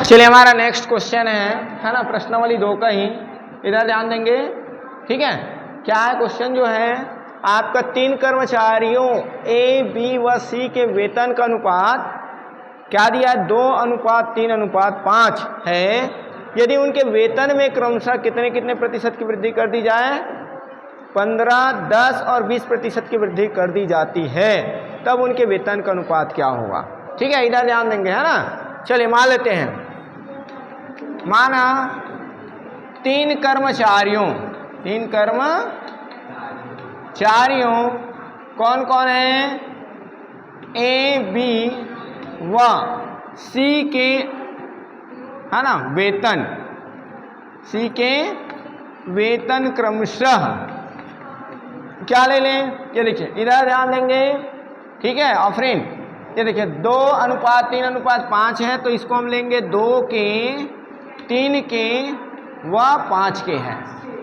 चलिए हमारा next question है ना, प्रश्नावली 2 का ही, इधर ध्यान देंगे। ठीक है, क्या है क्वेश्चन जो है आपका, 3 कर्मचारियों ए बी व सी के वेतन का अनुपात क्या दिया है, 2:3:5 है। यदि उनके वेतन में क्रमशः कितने कितने प्रतिशत की वृद्धि कर दी जाए, 15, 10 और 20% की वृद्धि कर दी जाती है, तब उनके वेतन का अनुपात क्या होगा। ठीक है, इधर ध्यान देंगे, है ना। चलिए मान लेते हैं, माना 3 कर्मचारियों कौन कौन है, ए बी व सी के, है ना, सी के वेतन क्रमशः क्या ले लें, ये देखिए इधर ध्यान देंगे। ठीक है आफरीन, ये देखिए 2:3:5 है, तो इसको हम लेंगे 2 के, 3 के व 5 के है,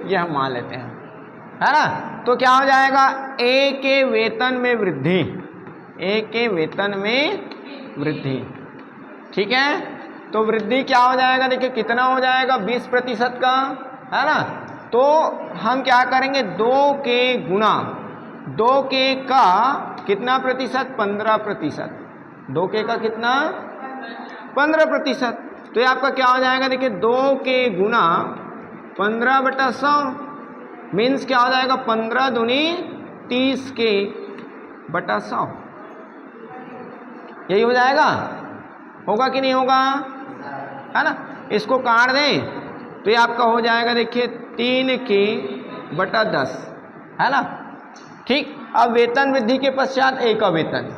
ये हम मान लेते हैं, है ना। तो क्या हो जाएगा, ए के वेतन में वृद्धि, ठीक है। तो वृद्धि क्या हो जाएगा, देखिए कितना हो जाएगा, 20% का, है ना। तो हम क्या करेंगे, 2 के गुना 2 के का कितना प्रतिशत, 15%, 2 के का कितना, 15%। तो ये आपका क्या हो जाएगा, देखिए 2 के गुना 15/100 मीन्स क्या हो जाएगा, 15 दूनी 30 के बटा 100, यही हो जाएगा, होगा कि नहीं होगा, है ना। इसको काट दें तो ये आपका हो जाएगा, देखिए 3 के बटा 10, है ना। ठीक, अब वेतन वृद्धि के पश्चात ए का वेतन,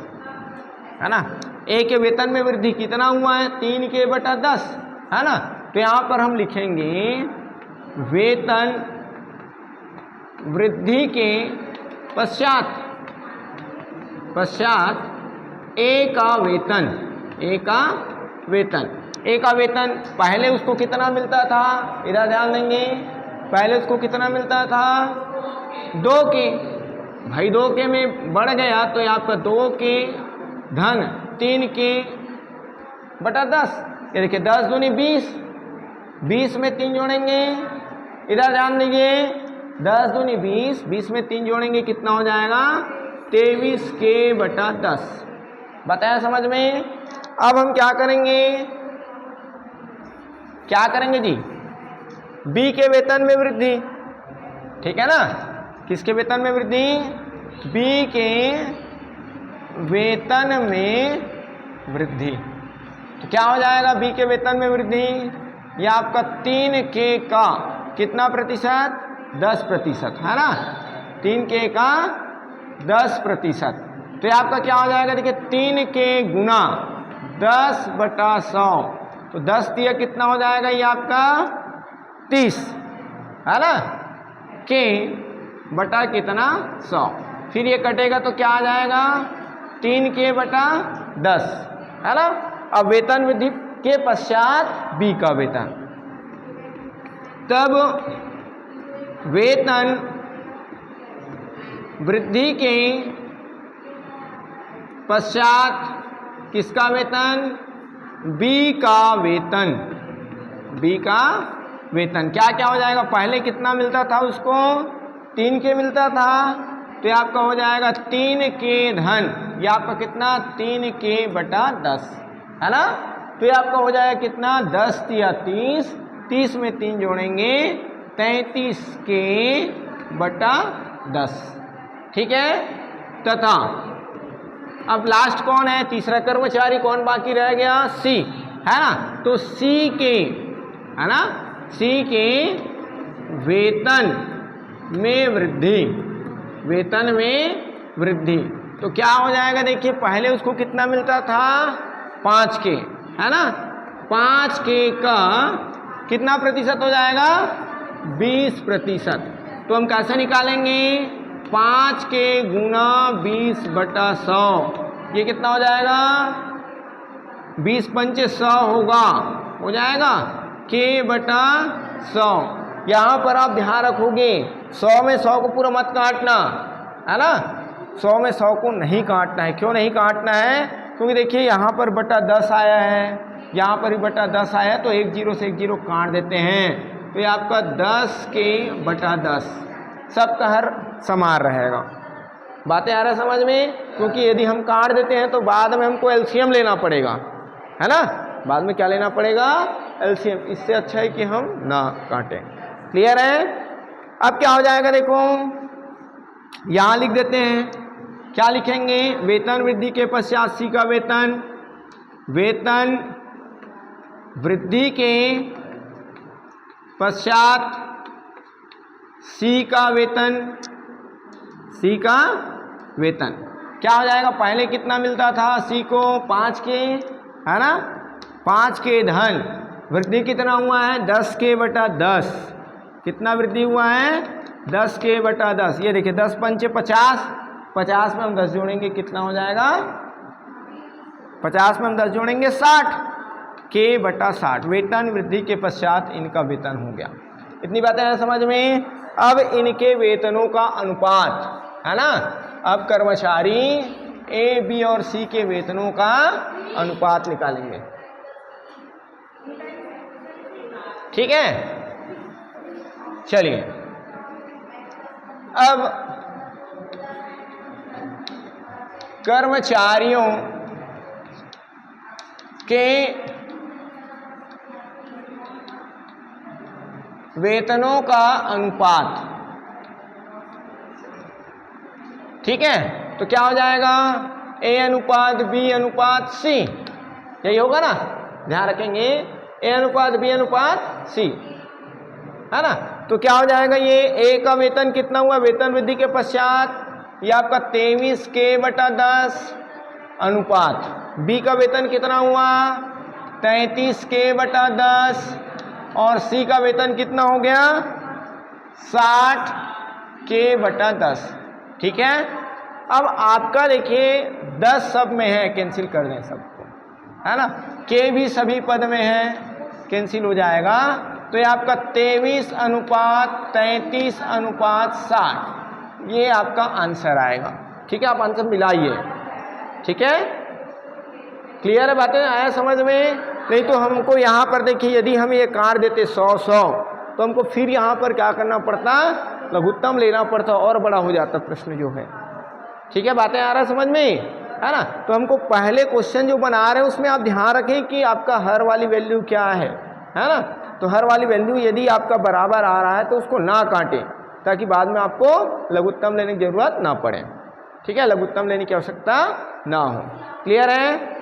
है ना, ए के वेतन में वृद्धि कितना हुआ है, 3 के बटा 10, है ना। तो यहाँ पर हम लिखेंगे वेतन वृद्धि के पश्चात ए का वेतन पहले उसको कितना मिलता था, इधर ध्यान देंगे, पहले उसको कितना मिलता था, 2 के, भाई 2 के में बढ़ गया तो ये आपका 2 के धन 3 के बटा 10, ये देखिए 10 दूनी 20, 20 में 3 जोड़ेंगे, इधर ध्यान दीजिए, 10 दूनी 20, 20 में 3 जोड़ेंगे कितना हो जाएगा, 23 के बटा 10, बताया समझ में। अब हम क्या करेंगे जी, बी के वेतन में वृद्धि, ठीक है ना, किसके वेतन में वृद्धि, बी के वेतन में वृद्धि। तो क्या हो जाएगा, बी के वेतन में वृद्धि, यह आपका 3 के का कितना प्रतिशत, 10%, है ना, 3 के का 10%। तो ये आपका क्या हो जाएगा, देखिए 3 के गुना 10/100, तो 10 दिया कितना हो जाएगा, ये आपका 30, है ना, के बटा कितना 100, फिर ये कटेगा तो क्या आ जाएगा, 3 के बटा 10, है ना। अब वेतन वृद्धि के पश्चात बी का वेतन, तब वेतन वृद्धि के पश्चात किसका वेतन, बी का वेतन क्या क्या हो जाएगा, पहले कितना मिलता था उसको, 3 के मिलता था, तो ये आपका हो जाएगा 3 के धन, ये आपका कितना, 3 के बटा 10, है ना। तो ये आपका हो जाएगा कितना, 10 या 30, 30 में 3 जोड़ेंगे 33 के बटा 10, ठीक है। तथा अब लास्ट कौन है, तीसरा कर्मचारी कौन बाकी रह गया, सी, है ना। तो सी के, है ना, सी के वेतन में वृद्धि, तो क्या हो जाएगा, देखिए पहले उसको कितना मिलता था, 5 के, है ना, 5 के का कितना प्रतिशत हो जाएगा, 20%। तो हम कैसे निकालेंगे, 5 के गुना 20/100, ये कितना हो जाएगा, 20 पंचे 100 हो जाएगा, के बटा 100। यहाँ पर आप ध्यान रखोगे, 100 में 100 को पूरा मत काटना, है ना, 100 में 100 को नहीं काटना है। क्यों नहीं काटना है, क्योंकि देखिए यहाँ पर बटा 10 आया है, यहाँ पर भी बटा 10 आया तो एक जीरो से एक जीरो काट देते हैं, तो ये आपका 10 के बटा 10 सबका हर समान रहेगा। बातें आ रहा है समझ में? क्योंकि यदि हम काट देते हैं तो बाद में हमको एलसीएम लेना पड़ेगा, है ना, बाद में क्या लेना पड़ेगा, एलसीएम। इससे अच्छा है कि हम ना काटें। क्लियर है? अब क्या हो जाएगा, देखो यहां लिख देते हैं, क्या लिखेंगे, वेतन वृद्धि के पश्चात सी का वेतन, वेतन वृद्धि के पश्चात सी का वेतन, सी का वेतन क्या हो जाएगा, पहले कितना मिलता था सी को 5 के, है ना, 5 के धन, वृद्धि कितना हुआ है 10 के बटा 10, कितना वृद्धि हुआ है 10 के बटा 10। ये देखिए 10 पंचे 50, 50 में हम 10 जोड़ेंगे कितना हो जाएगा, 50 में हम 10 जोड़ेंगे 60 के बटा 60, वेतन वृद्धि के पश्चात इनका वेतन हो गया। इतनी बातें हैं समझ में? अब इनके वेतनों का अनुपात, है ना, अब कर्मचारी ए बी और सी के वेतनों का अनुपात निकालेंगे। ठीक है, चलिए अब कर्मचारियों के वेतनों का अनुपात, ठीक है, तो क्या हो जाएगा, ए अनुपात बी अनुपात सी, यही होगा ना, ध्यान रखेंगे, ए अनुपात बी अनुपात सी, है ना। तो क्या हो जाएगा, ये ए का वेतन कितना हुआ वेतन वृद्धि के पश्चात, ये आपका 23 के बटा 10 अनुपात बी का वेतन कितना हुआ 33 के बटा 10 और सी का वेतन कितना हो गया 60 के बटा 10। ठीक है, अब आपका देखिए 10 सब में है, कैंसिल कर दें सबको, है ना, के भी सभी पद में है, कैंसिल हो जाएगा, तो ये आपका 23 अनुपात 33 अनुपात 60, ये आपका आंसर आएगा। ठीक है, आप आंसर मिलाइए। ठीक है, क्लियर है बातें, आया समझ में? नहीं तो हमको यहाँ पर देखिए यदि हम ये काट देते 100 तो हमको फिर यहाँ पर क्या करना पड़ता, लघुत्तम लेना पड़ता और बड़ा हो जाता प्रश्न जो है। ठीक है, बातें आ रहा है समझ में, है ना। तो हमको पहले क्वेश्चन जो बना रहे हैं उसमें आप ध्यान रखें कि आपका हर वाली वैल्यू क्या है ना। तो हर वाली वैल्यू यदि आपका बराबर आ रहा है तो उसको ना काटें, ताकि बाद में आपको लघुत्तम लेने की जरूरत ना पड़े। ठीक है, लघुत्तम लेने की आवश्यकता ना हो। क्लियर है?